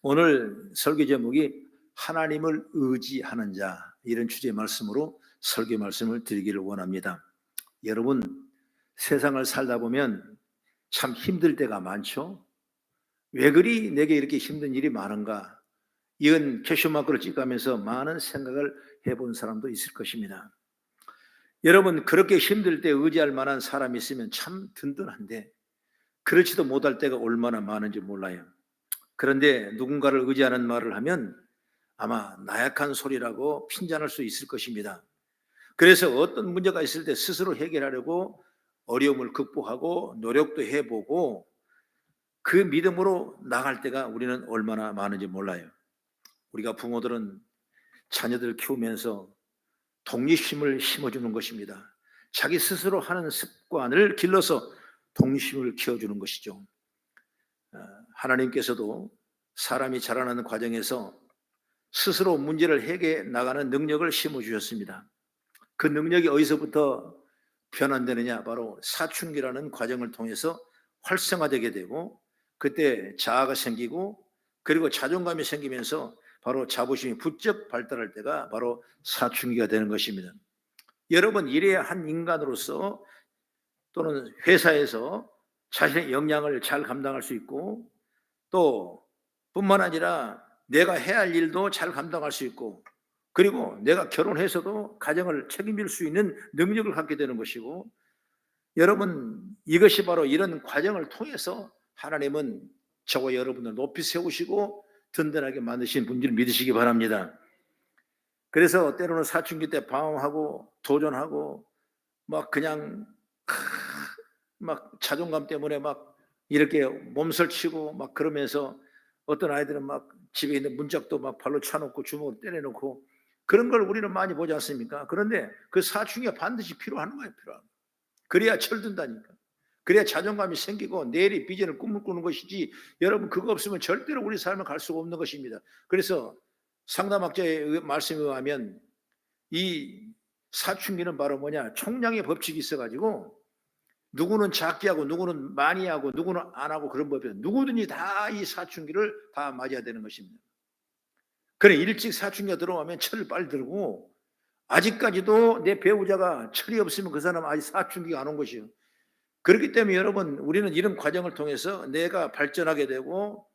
오늘 설교 제목이 하나님을 의지하는 자, 이런 주제의 말씀으로 설교 말씀을 드리기를 원합니다. 여러분, 세상을 살다 보면 참 힘들 때가 많죠. 왜 그리 내게 이렇게 힘든 일이 많은가? 이건 캐슈마크를 찍으면서 많은 생각을 해본 사람도 있을 것입니다. 여러분, 그렇게 힘들 때 의지할 만한 사람이 있으면 참 든든한데 그렇지도 못할 때가 얼마나 많은지 몰라요. 그런데 누군가를 의지하는 말을 하면 아마 나약한 소리라고 핀잔할 수 있을 것입니다. 그래서 어떤 문제가 있을 때 스스로 해결하려고 어려움을 극복하고 노력도 해보고 그 믿음으로 나갈 때가 우리는 얼마나 많은지 몰라요. 우리가 부모들은 자녀들을 키우면서 독립심을 심어주는 것입니다. 자기 스스로 하는 습관을 길러서 독립심을 키워주는 것이죠. 하나님께서도 사람이 자라나는 과정에서 스스로 문제를 해결해 나가는 능력을 심어주셨습니다. 그 능력이 어디서부터 변환되느냐? 바로 사춘기라는 과정을 통해서 활성화되게 되고 그때 자아가 생기고 그리고 자존감이 생기면서 바로 자부심이 부쩍 발달할 때가 바로 사춘기가 되는 것입니다. 여러분, 이래야 한 인간으로서 또는 회사에서 자신의 역량을 잘 감당할 수 있고 또 뿐만 아니라 내가 해야 할 일도 잘 감당할 수 있고 그리고 내가 결혼해서도 가정을 책임질 수 있는 능력을 갖게 되는 것이고, 여러분, 이것이 바로 이런 과정을 통해서 하나님은 저와 여러분을 높이 세우시고 든든하게 만드신 분들을 믿으시기 바랍니다. 그래서 때로는 사춘기 때 방황하고 도전하고 막 그냥 막 자존감 때문에 막 이렇게 몸살치고 막 그러면서 어떤 아이들은 막 집에 있는 문짝도 막 발로 차놓고 주먹으로 때려놓고 그런 걸 우리는 많이 보지 않습니까? 그런데 그 사춘기가 반드시 필요한 거예요. 필요한. 그래야 철든다니까. 그래야 자존감이 생기고 내일의 비전을 꿈을 꾸는 것이지, 여러분, 그거 없으면 절대로 우리 삶을 갈 수가 없는 것입니다. 그래서 상담학자의 말씀에 의하면 이 사춘기는 바로 뭐냐, 총량의 법칙이 있어가지고 누구는 작게 하고 누구는 많이 하고 누구는 안 하고 그런 법이에요. 누구든지 다 이 사춘기를 다 맞아야 되는 것입니다. 그래, 일찍 사춘기가 들어오면 철을 빨리 들고, 아직까지도 내 배우자가 철이 없으면 그 사람은 아직 사춘기가 안 온 것이에요. 그렇기 때문에 여러분, 우리는 이런 과정을 통해서 내가 발전하게 되고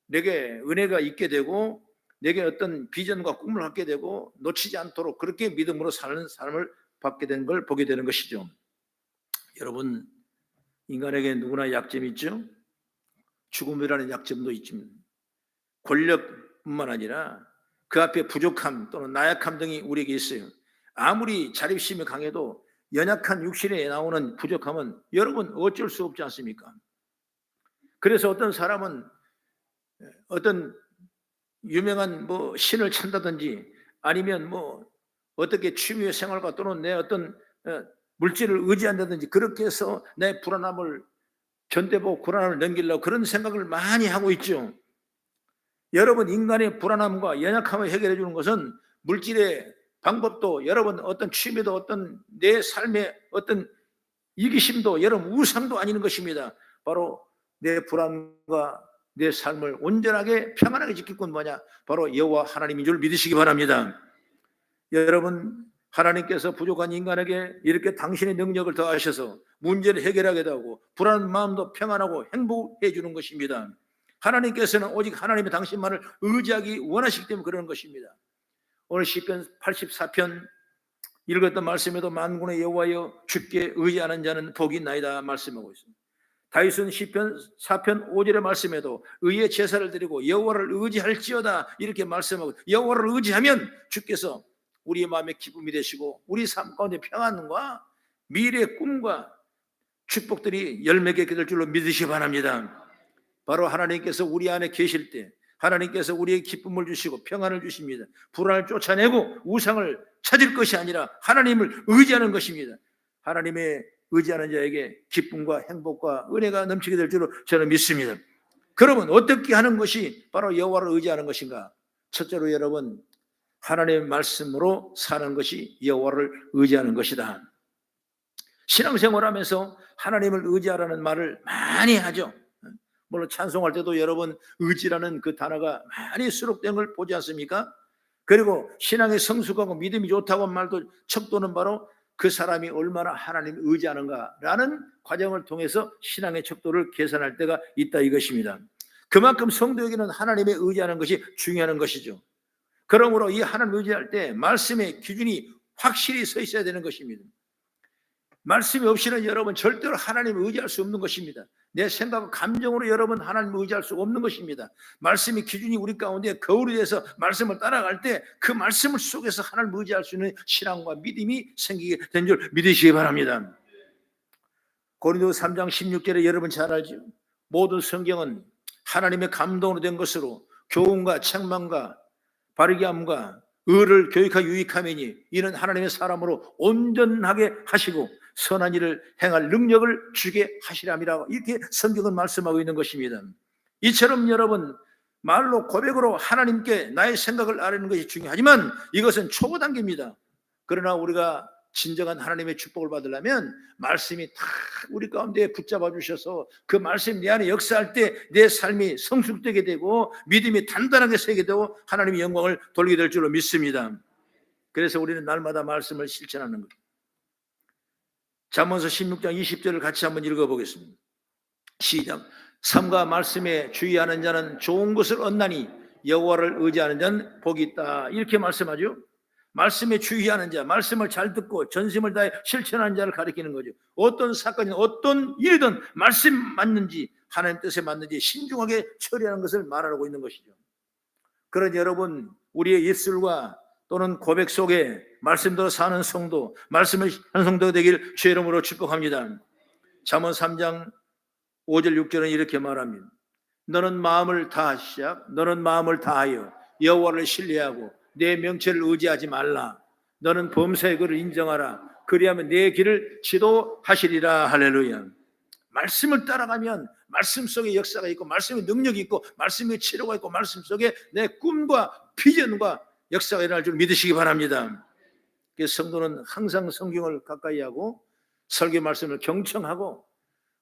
내게 은혜가 있게 되고 내게 어떤 비전과 꿈을 갖게 되고 놓치지 않도록 그렇게 믿음으로 사는 삶을 받게 된 걸 보게 되는 것이죠. 여러분, 인간에게 누구나 약점이 있죠. 죽음이라는 약점도 있지만 권력뿐만 아니라 그 앞에 부족함 또는 나약함 등이 우리에게 있어요. 아무리 자립심이 강해도 연약한 육신에 나오는 부족함은 여러분 어쩔 수 없지 않습니까? 그래서 어떤 사람은 어떤 유명한 뭐 신을 찬다든지 아니면 뭐 어떻게 취미 생활과 또는 내 어떤 물질을 의지한다든지 그렇게 해서 내 불안함을 견뎌보고 불안함을 넘기려고 그런 생각을 많이 하고 있죠. 여러분, 인간의 불안함과 연약함을 해결해 주는 것은 물질의 방법도, 여러분 어떤 취미도, 어떤 내 삶의 어떤 이기심도, 여러분 우상도 아닌 것입니다. 바로 내 불안과 내 삶을 온전하게 평안하게 지킬 건 뭐냐? 바로 여호와 하나님인 줄 믿으시기 바랍니다. 여러분, 하나님께서 부족한 인간에게 이렇게 당신의 능력을 더하셔서 문제를 해결하게 하고 불안한 마음도 평안하고 행복해 주는 것입니다. 하나님께서는 오직 하나님의 당신만을 의지하기 원하시기 때문에 그러는 것입니다. 오늘 시편 84편 읽었던 말씀에도 만군의 여호와여 주께 의지하는 자는 복이 있나이다 말씀하고 있습니다. 다윗은 시편 4편 5절의 말씀에도 의의 제사를 드리고 여호와를 의지할지어다 이렇게 말씀하고, 여호와를 의지하면 주께서 우리의 마음에 기쁨이 되시고 우리 삶 가운데 평안과 미래의 꿈과 축복들이 열매게 될 줄로 믿으시기 바랍니다. 바로 하나님께서 우리 안에 계실 때 하나님께서 우리에게 기쁨을 주시고 평안을 주십니다. 불안을 쫓아내고 우상을 찾을 것이 아니라 하나님을 의지하는 것입니다. 하나님의 의지하는 자에게 기쁨과 행복과 은혜가 넘치게 될 줄로 저는 믿습니다. 그러면 어떻게 하는 것이 바로 여호와를 의지하는 것인가? 첫째로 여러분, 하나님의 말씀으로 사는 것이 여호와를 의지하는 것이다. 신앙생활하면서 하나님을 의지하라는 말을 많이 하죠. 물론 찬송할 때도 여러분 의지라는 그 단어가 많이 수록된 걸 보지 않습니까? 그리고 신앙의 성숙하고 믿음이 좋다고 말도 척도는 바로 그 사람이 얼마나 하나님을 의지하는가라는 과정을 통해서 신앙의 척도를 계산할 때가 있다 이것입니다. 그만큼 성도에게는 하나님의 의지하는 것이 중요한 것이죠. 그러므로 이 하나님 의지할 때 말씀의 기준이 확실히 서 있어야 되는 것입니다. 말씀이 없이는 여러분 절대로 하나님을 의지할 수 없는 것입니다. 내 생각, 감정으로 여러분 하나님을 의지할 수 없는 것입니다. 말씀의 기준이 우리 가운데 거울이 돼서 말씀을 따라갈 때 그 말씀을 속에서 하나님을 의지할 수 있는 신앙과 믿음이 생기게 된 줄 믿으시기 바랍니다. 고린도서 3장 16절에 여러분 잘 알죠? 모든 성경은 하나님의 감동으로 된 것으로 교훈과 책망과 바르게 함과 의를 교육하여 유익함이니 이는 하나님의 사람으로 온전하게 하시고 선한 일을 행할 능력을 주게 하시람이라고 이렇게 성경은 말씀하고 있는 것입니다. 이처럼 여러분 말로 고백으로 하나님께 나의 생각을 아뢰는 것이 중요하지만 이것은 초보 단계입니다. 그러나 우리가 진정한 하나님의 축복을 받으려면 말씀이 다 우리 가운데 붙잡아 주셔서 그 말씀이 내 안에 역사할 때 내 삶이 성숙되게 되고 믿음이 단단하게 서게 되고 하나님의 영광을 돌리게 될 줄로 믿습니다. 그래서 우리는 날마다 말씀을 실천하는 거예요. 잠언서 16장 20절을 같이 한번 읽어보겠습니다. 시작. 삶과 말씀에 주의하는 자는 좋은 것을 얻나니 여호와를 의지하는 자는 복이 있다. 이렇게 말씀하죠. 말씀에 주의하는 자, 말씀을 잘 듣고 전심을 다해 실천하는 자를 가리키는 거죠. 어떤 사건이든 어떤 일이든 말씀 맞는지 하나님 뜻에 맞는지 신중하게 처리하는 것을 말하고 있는 것이죠. 그런 여러분 우리의 입술과 또는 고백 속에 말씀대로 사는 성도, 말씀을 하는 성도가 되길 주의 이름으로 축복합니다. 잠언 3장 5절 6절은 이렇게 말합니다. 너는 마음을 다하시자 너는 마음을 다하여 여호와를 신뢰하고 내 명체를 의지하지 말라. 너는 범사의 그를 인정하라. 그리하면 내 길을 지도하시리라. 할렐루야. 말씀을 따라가면 말씀 속에 역사가 있고 말씀의 능력이 있고 말씀의 치료가 있고 말씀 속에 내 꿈과 비전과 역사가 일어날 줄 믿으시기 바랍니다. 그래서 성도는 항상 성경을 가까이 하고 설교 말씀을 경청하고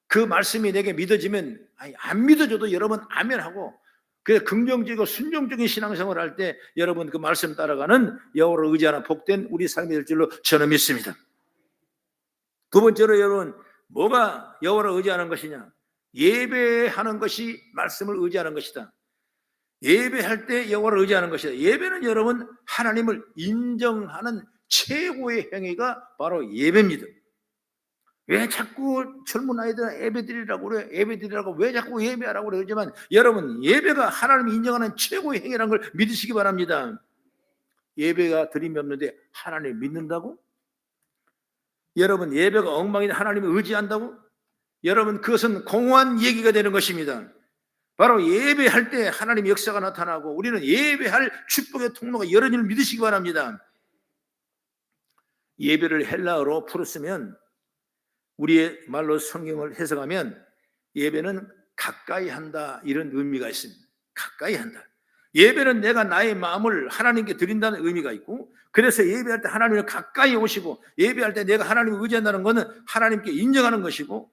그 말씀이 내게 믿어지면 안 믿어져도 여러분 아멘하고 그래서 긍정적이고 순종적인 신앙생활을 할 때 여러분 그 말씀 따라가는 여호와를 의지하는 복된 우리 삶이 될 줄로 저는 믿습니다. 두 번째로 여러분 뭐가 여호와를 의지하는 것이냐? 예배하는 것이 말씀을 의지하는 것이다. 예배할 때 여호와를 의지하는 것이다. 예배는 여러분 하나님을 인정하는 최고의 행위가 바로 예배입니다. 왜 자꾸 젊은 아이들은 예배드리라고 그래요? 예배드리라고 왜 자꾸 예배하라고 그러지만 여러분 예배가 하나님이 인정하는 최고의 행위라는 걸 믿으시기 바랍니다. 예배가 드림이 없는데 하나님 믿는다고? 여러분 예배가 엉망인데 하나님을 의지한다고? 여러분 그것은 공허한 얘기가 되는 것입니다. 바로 예배할 때 하나님의 역사가 나타나고 우리는 예배할 축복의 통로가 열어짐을 믿으시기 바랍니다. 예배를 헬라어로 풀었으면 우리의 말로 성경을 해석하면 예배는 가까이 한다 이런 의미가 있습니다. 가까이 한다. 예배는 내가 나의 마음을 하나님께 드린다는 의미가 있고 그래서 예배할 때 하나님을 가까이 오시고 예배할 때 내가 하나님을 의지한다는 것은 하나님께 인정하는 것이고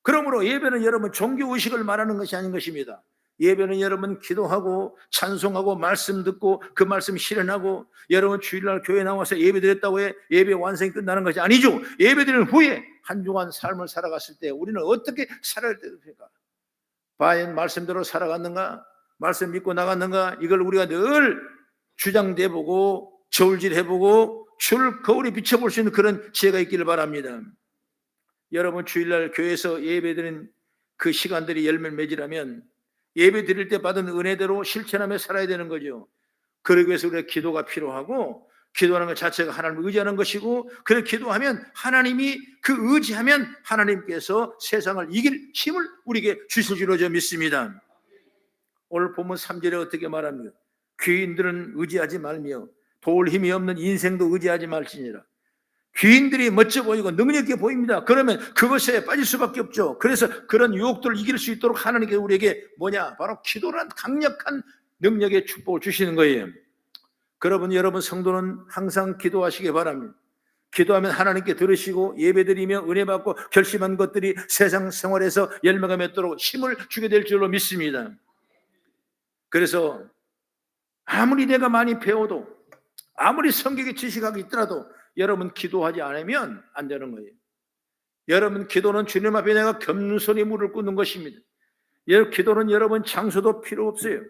그러므로 예배는 여러분 종교의식을 말하는 것이 아닌 것입니다. 예배는 여러분 기도하고 찬송하고 말씀 듣고 그 말씀 실현하고 여러분 주일날 교회 나와서 예배 드렸다고 해 예배 완성이 끝나는 것이 아니죠. 예배 드리는 후에 한 주간 삶을 살아갔을 때 우리는 어떻게 살아야 됩니까? 과연 말씀대로 살아갔는가? 말씀 믿고 나갔는가? 이걸 우리가 늘 주장대보고 저울질해보고 줄 거울에 비춰볼 수 있는 그런 지혜가 있기를 바랍니다. 여러분 주일날 교회에서 예배드리는 그 시간들이 열매맺으라면 예배 드릴 때 받은 은혜대로 실천하며 살아야 되는 거죠. 그러기 위해서 우리가 기도가 필요하고 기도하는 것 자체가 하나님을 의지하는 것이고 그렇게 기도하면 하나님이 그 의지하면 하나님께서 세상을 이길 힘을 우리에게 주실 줄로 저 믿습니다. 오늘 본문 3절에 어떻게 말합니까? 귀인들은 의지하지 말며 도울 힘이 없는 인생도 의지하지 말지니라. 귀인들이 멋져 보이고 능력 있게 보입니다. 그러면 그것에 빠질 수밖에 없죠. 그래서 그런 유혹들을 이길 수 있도록 하나님께서 우리에게 뭐냐? 바로 기도란 강력한 능력의 축복을 주시는 거예요. 여러분 성도는 항상 기도하시기 바랍니다. 기도하면 하나님께 들으시고 예배드리며 은혜 받고 결심한 것들이 세상 생활에서 열매가 맺도록 힘을 주게 될 줄로 믿습니다. 그래서 아무리 내가 많이 배워도, 아무리 성경의 지식이 있더라도 여러분 기도하지 않으면 안 되는 거예요. 여러분 기도는 주님 앞에 내가 겸손히 무릎 꿇는 것입니다. 기도는 여러분 장소도 필요 없어요.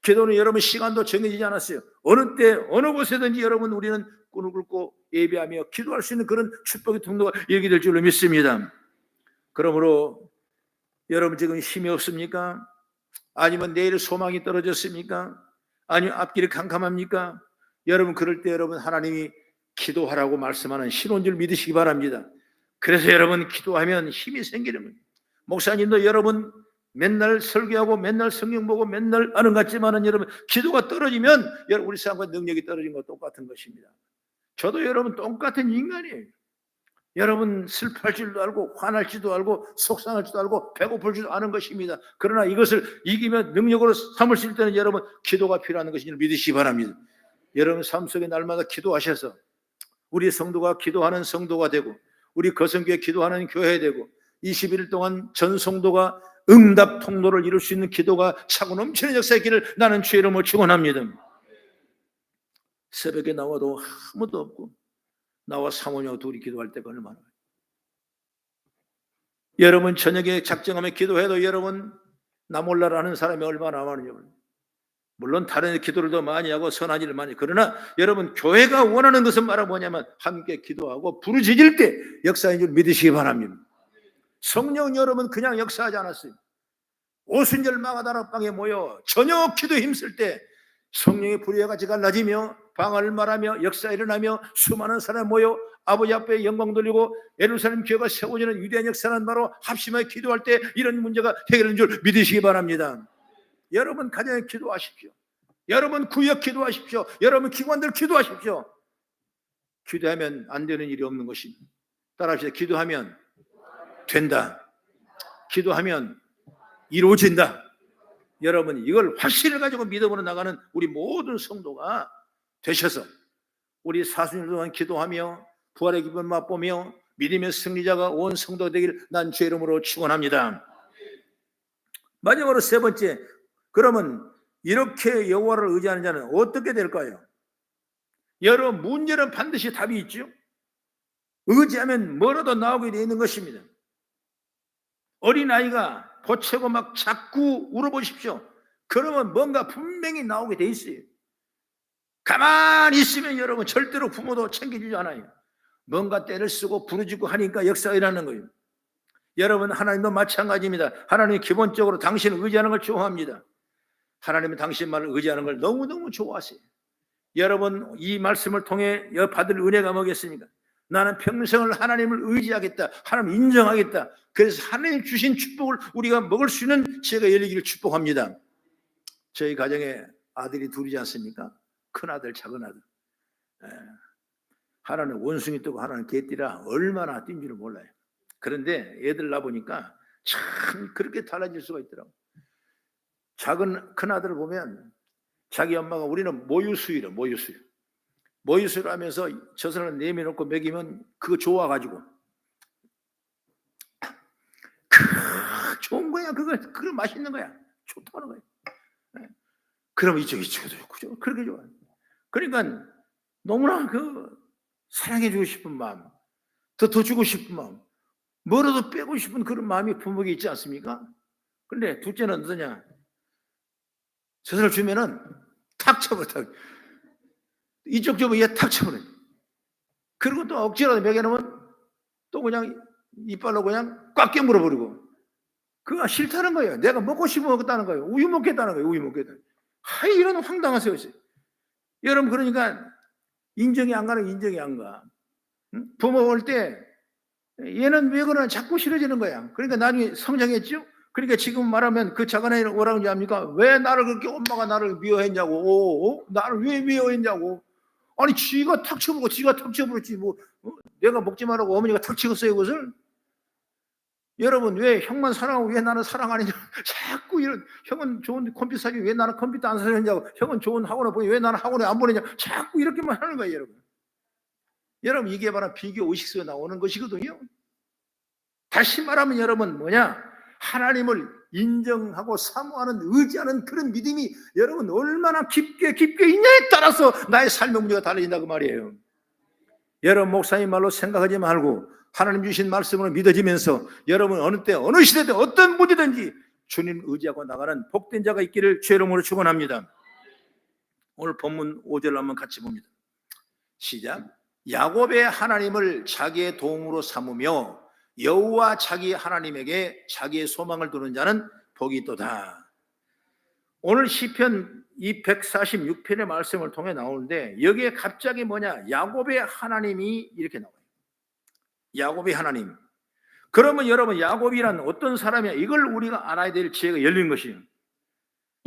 기도는 여러분 시간도 정해지지 않았어요. 어느 때 어느 곳에든지 여러분 우리는 무릎 꿇고 예배하며 기도할 수 있는 그런 축복의 통로가 열게 될 줄로 믿습니다. 그러므로 여러분 지금 힘이 없습니까? 아니면 내일 소망이 떨어졌습니까? 아니면 앞길이 캄캄합니까? 여러분 그럴 때 여러분 하나님이 기도하라고 말씀하는 신호인 줄 믿으시기 바랍니다. 그래서 여러분 기도하면 힘이 생기는 거예요. 목사님도 여러분 맨날 설교하고 맨날 성경 보고 맨날 아는 것 같지만은 여러분 기도가 떨어지면 여러분 우리 사람과 능력이 떨어진 것 똑같은 것입니다. 저도 여러분 똑같은 인간이에요. 여러분 슬퍼할 줄도 알고 화날 줄도 알고 속상할 줄도 알고 배고플 줄도 아는 것입니다. 그러나 이것을 이기며 능력으로 삼을 수 있을 때는 여러분 기도가 필요한 것인지 믿으시기 바랍니다. 여러분 삶 속에 날마다 기도하셔서 우리 성도가 기도하는 성도가 되고 우리 거성교회 기도하는 교회 되고 21일 동안 전 성도가 응답 통로를 이룰 수 있는 기도가 차고 넘치는 역사의 길을 나는 주의 이름으로 축원합니다. 새벽에 나와도 아무도 없고 나와 사모님하고 둘이 기도할 때가 얼마나 여러분 저녁에 작정하며 기도해도 여러분 나 몰라라 하는 사람이 얼마나 많으냐. 물론 다른 기도를 더 많이 하고 선한 일을 많이, 그러나 여러분 교회가 원하는 것은 뭐냐면 함께 기도하고 부르짖을 때 역사인 줄 믿으시기 바랍니다. 성령 여러분 그냥 역사하지 않았어요. 오순절 마가다락방에 모여 저녁 기도 힘쓸 때 성령의 불의가 같이 갈라지며 방언을 말하며 역사 일어나며 수많은 사람이 모여 아버지 앞에 영광 돌리고 예루살렘 교회가 세워지는 위대한 역사는 바로 합심하여 기도할 때 이런 문제가 해결되는 줄 믿으시기 바랍니다. 여러분 가정에 기도하십시오. 여러분 구역 기도하십시오. 여러분 기관들 기도하십시오. 기도하면 안 되는 일이 없는 것입니다. 따라합시다. 기도하면 된다. 기도하면 이루어진다. 여러분 이걸 확신을 가지고 믿음으로 나가는 우리 모든 성도가 되셔서 우리 40년 동안 기도하며 부활의 기쁨을 맛보며 믿음의 승리자가 온 성도가 되기를 난 주의 이름으로 축원합니다. 마지막으로 세 번째, 그러면 이렇게 여호와를 의지하는 자는 어떻게 될까요? 여러 문제는 반드시 답이 있죠. 의지하면 뭐라도 나오게 되어 있는 것입니다. 어린아이가 보채고 막 자꾸 울어보십시오. 그러면 뭔가 분명히 나오게 돼 있어요. 가만히 있으면 여러분 절대로 부모도 챙겨주지 않아요. 뭔가 때를 쓰고 부르짖고 하니까 역사가 일어나는 거예요. 여러분 하나님도 마찬가지입니다. 하나님이 기본적으로 당신을 의지하는 걸 좋아합니다. 하나님은 당신 말을 의지하는 걸 너무너무 좋아하세요. 여러분 이 말씀을 통해 받을 은혜가 뭐겠습니까? 나는 평생을 하나님을 의지하겠다. 하나님 인정하겠다. 그래서 하나님 주신 축복을 우리가 먹을 수 있는 지혜가 열리기를 축복합니다. 저희 가정에 아들이 둘이지 않습니까? 큰아들 작은아들. 하나는 원숭이 뜨고 하나는 개띠라 얼마나 뛴지를 몰라요. 그런데 애들 낳아보니까 참 그렇게 달라질 수가 있더라고요. 큰아들을 보면 자기 엄마가 우리는 모유수유를 하면서 젖을 내밀어놓고 먹이면 그거 좋아가지고 좋은 거야. 그거 맛있는 거야. 좋다는 거야. 그러면 이쪽에도 좋고 그렇게 좋아요. 그러니까 너무나 사랑해주고 싶은 마음, 더 주고 싶은 마음, 뭐라도 빼고 싶은 그런 마음이 부모에게 있지 않습니까? 근데 둘째는 어떠냐? 젖을 주면은 탁 쳐버려. 이쪽 주면 얘 탁 쳐버려. 그리고 또 억지로라도 먹여놓으면 또 그냥 이빨로 그냥 꽉 깨물어버리고. 그거 싫다는 거예요. 내가 먹고 싶어 먹겠다는 거예요. 우유 먹겠다는 거예요. 우유 먹겠다. 하이 이런 황당한 세월이에요. 여러분 그러니까 인정이 안 가는 인정이 안 가. 부모 올 때 얘는 왜 그러나 자꾸 싫어지는 거야. 그러니까 나중에 성장했죠. 그러니까 지금 말하면 그 작은 아이는 뭐라고 하는지 압니까? 왜 나를 그렇게 엄마가 나를 미워했냐고. 나를 왜 미워했냐고. 아니 지가 탁 쳐보고 지가 탁 쳐버렸지 뭐. 내가 먹지 말라고 어머니가 탁 치겠어요 그것을? 여러분 왜 형만 사랑하고 왜 나는 사랑 안 했냐고. 자꾸 이런, 형은 좋은 컴퓨터 사지 왜 나는 컴퓨터 안 사줬냐고. 형은 좋은 학원에 보니 왜 나는 학원에 안 보내냐고. 자꾸 이렇게만 하는 거예요 여러분. 여러분, 이게 바로 비교 의식에서 나오는 것이거든요. 다시 말하면 여러분 뭐냐? 하나님을 인정하고 사모하는, 의지하는 그런 믿음이 여러분 얼마나 깊게 있냐에 따라서 나의 삶의 문제가 달라진다 그 말이에요. 여러분, 목사님 말로 생각하지 말고 하나님 주신 말씀으로 믿어지면서 여러분 어느 때 어느 시대든 어떤 문제든지 주님 의지하고 나가는 복된 자가 있기를 주의 이름으로 축원합니다. 오늘 본문 5절 한번 같이 봅니다. 시작. 야곱의 하나님을 자기의 도움으로 삼으며 여호와 자기 하나님에게 자기의 소망을 두는 자는 복이 있도다. 오늘 시편 이 146편의 말씀을 통해 나오는데 여기에 갑자기 뭐냐? 야곱의 하나님이 이렇게 나와요. 야곱의 하나님. 그러면 여러분, 야곱이란 어떤 사람이야? 이걸 우리가 알아야 될 지혜가 열린 것이에요.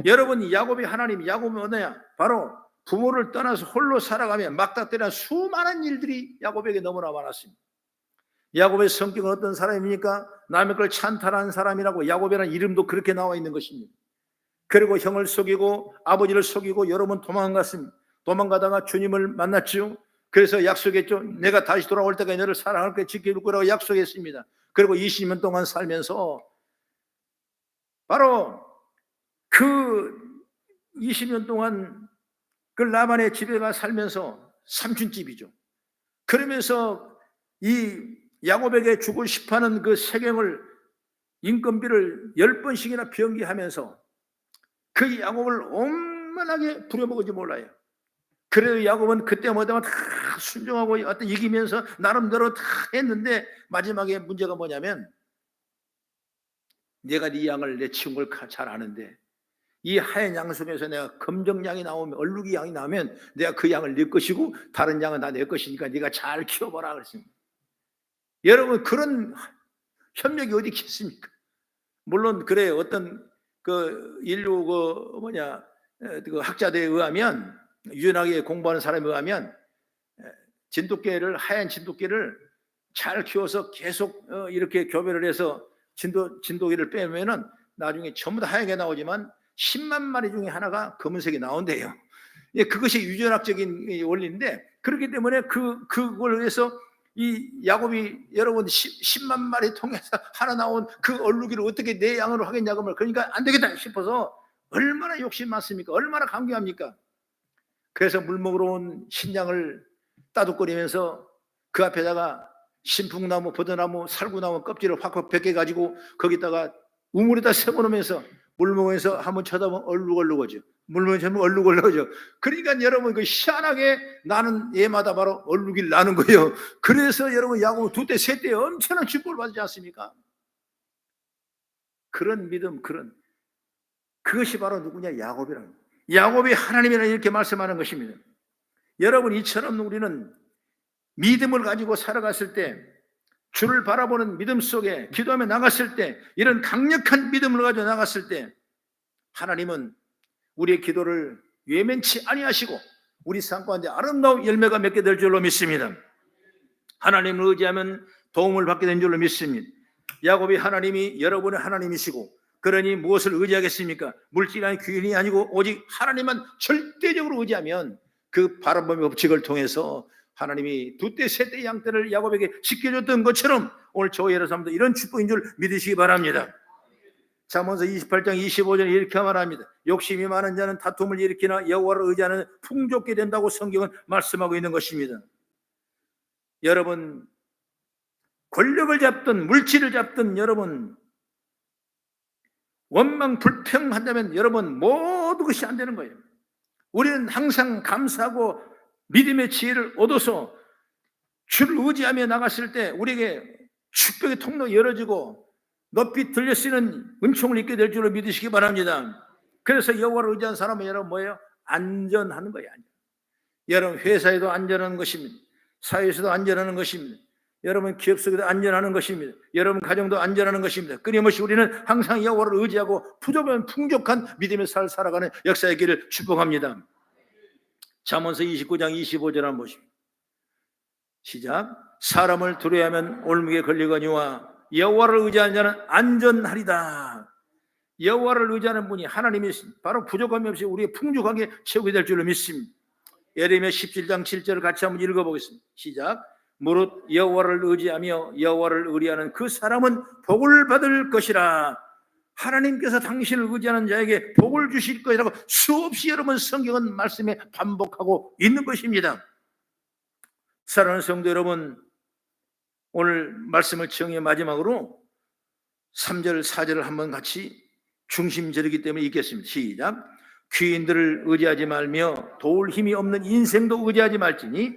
여러분, 야곱의 하나님, 야곱은 뭐냐? 바로 부모를 떠나서 홀로 살아가며 막다뜨리는 수많은 일들이 야곱에게 너무나 많았습니다. 야곱의 성격은 어떤 사람입니까? 남의 걸 찬탈하는 사람이라고 야곱이라는 이름도 그렇게 나와 있는 것입니다. 그리고 형을 속이고 아버지를 속이고 여러 번 도망갔습니다. 도망가다가 주님을 만났죠. 그래서 약속했죠. 내가 다시 돌아올 때까지 너를 사랑할 거야, 지켜줄 거라고 약속했습니다. 그리고 20년 동안 살면서 바로 그 20년 동안 그 라반의 집에 가 살면서 삼촌집이죠. 그러면서 이 야곱에게 주고 싶어하는 그 세경을, 인건비를 10번씩이나 변기하면서 그 야곱을 온만하게 부려먹은지 몰라요. 그래도 야곱은 그때마다 다 순종하고 어떤 이기면서 나름대로 다 했는데 마지막에 문제가 뭐냐면, 내가 네 양을 내 치운 걸 잘 아는데 이 하얀 양 속에서 내가 검정 양이 나오면, 얼룩이 양이 나오면 내가 그 양을 네 것이고 다른 양은 다 내 것이니까 네가 잘 키워보라 그랬습니다. 여러분, 그런 협력이 어디 있겠습니까? 물론 그래요. 어떤 그 인류 그 학자들에 의하면, 유연하게 공부하는 사람에 의하면 진돗개를, 하얀 진돗개를 잘 키워서 계속 이렇게 교배를 해서 진돗개를 빼면은 나중에 전부 다 하얗게 나오지만 10만 마리 중에 하나가 검은색이 나온대요. 그것이 유전학적인 원리인데, 그렇기 때문에 그걸 위해서 이 야곱이 여러분 10만 마리 통해서 하나 나온 그 얼룩이를 어떻게 내 양으로 하겠냐고 말, 그러니까 안 되겠다 싶어서 얼마나 욕심 많습니까? 얼마나 강경합니까? 그래서 물 먹으러 온 신양을 따둑거리면서 그 앞에다가 신풍나무, 버드나무, 살구나무 껍질을 확확 벗겨가지고 거기다가 우물에다 세워놓으면서 물 먹으면서 한번 쳐다보면 얼룩얼룩하죠. 물 먹으면 얼룩얼룩하죠. 그러니까 여러분, 그 희한하게 나는 얘마다 바로 얼룩이 나는 거예요. 그래서 여러분, 야곱 2대, 3대 엄청난 축복을 받지 않습니까? 그런 믿음, 그것이 바로 누구냐? 야곱이라는 거예요. 야곱이 하나님이라 이렇게 말씀하는 것입니다. 여러분, 이처럼 우리는 믿음을 가지고 살아갔을 때, 주를 바라보는 믿음 속에 기도하며 나갔을 때, 이런 강력한 믿음을 가지고 나갔을 때 하나님은 우리의 기도를 외면치 아니하시고 우리 삶 가운데 아름다운 열매가 맺게 될 줄로 믿습니다. 하나님을 의지하면 도움을 받게 된 줄로 믿습니다. 야곱이 하나님이 여러분의 하나님이시고, 그러니 무엇을 의지하겠습니까? 물질이 아닌 귀인이 아니고 오직 하나님만 절대적으로 의지하면 그 바람범의 법칙을 통해서 하나님이 2대, 3대 양떼를 야곱에게 지켜줬던 것처럼 오늘 저와 여러 사람도 이런 축복인 줄 믿으시기 바랍니다. 잠언서 28장 25절에 이렇게 말합니다. 욕심이 많은 자는 다툼을 일으키나 여호와를 의지하는 풍족게 된다고 성경은 말씀하고 있는 것입니다. 여러분, 권력을 잡든 물질을 잡든 여러분 원망 불평한다면 여러분 모든 것이 안 되는 거예요. 우리는 항상 감사하고 믿음의 지혜를 얻어서 주를 의지하며 나갔을 때 우리에게 축복의 통로가 열어지고 높이 들려 쓰이는 은총을 입게 될 줄로 믿으시기 바랍니다. 그래서 여호와를 의지하는 사람은 여러분 뭐예요? 안전하는 거예요. 여러분, 회사에도 안전한 것입니다. 사회에서도 안전하는 것입니다. 여러분, 기업 속에도 안전하는 것입니다. 여러분, 가정도 안전하는 것입니다. 끊임없이 우리는 항상 여호와를 의지하고 부족한 풍족한 믿음의 삶을 살아가는 역사의 길을 축복합니다. 잠언서 29장 25절 한번 보십시오. 시작. 사람을 두려워하면 올무게 걸리거니와 여호와를 의지하는 자는 안전하리다. 여호와를 의지하는 분이 하나님이 바로 부족함이 없이 우리의 풍족하게 채우게 될 줄로 믿습니다. 예레미야 17장 7절을 같이 한번 읽어보겠습니다. 시작. 무릇 여호와를 의지하며 여호와를 의리하는 그 사람은 복을 받을 것이라. 하나님께서 당신을 의지하는 자에게 복을 주실 것이라고 수없이 여러분 성경은 말씀에 반복하고 있는 것입니다. 사랑하는 성도 여러분, 오늘 말씀을 정의 마지막으로 3절 4절을 한번 같이 중심절이기 때문에 읽겠습니다. 시작. 귀인들을 의지하지 말며 도울 힘이 없는 인생도 의지하지 말지니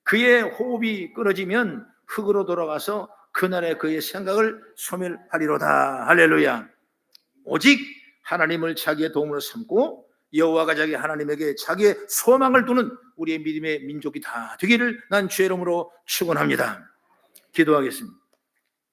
그의 호흡이 끊어지면 흙으로 돌아가서 그날에 그의 생각을 소멸하리로다. 할렐루야. 오직 하나님을 자기의 도움으로 삼고 여호와가 자기 하나님에게 자기의 소망을 두는 우리의 믿음의 민족이 다 되기를 난 주의 이름으로 축원합니다. 기도하겠습니다.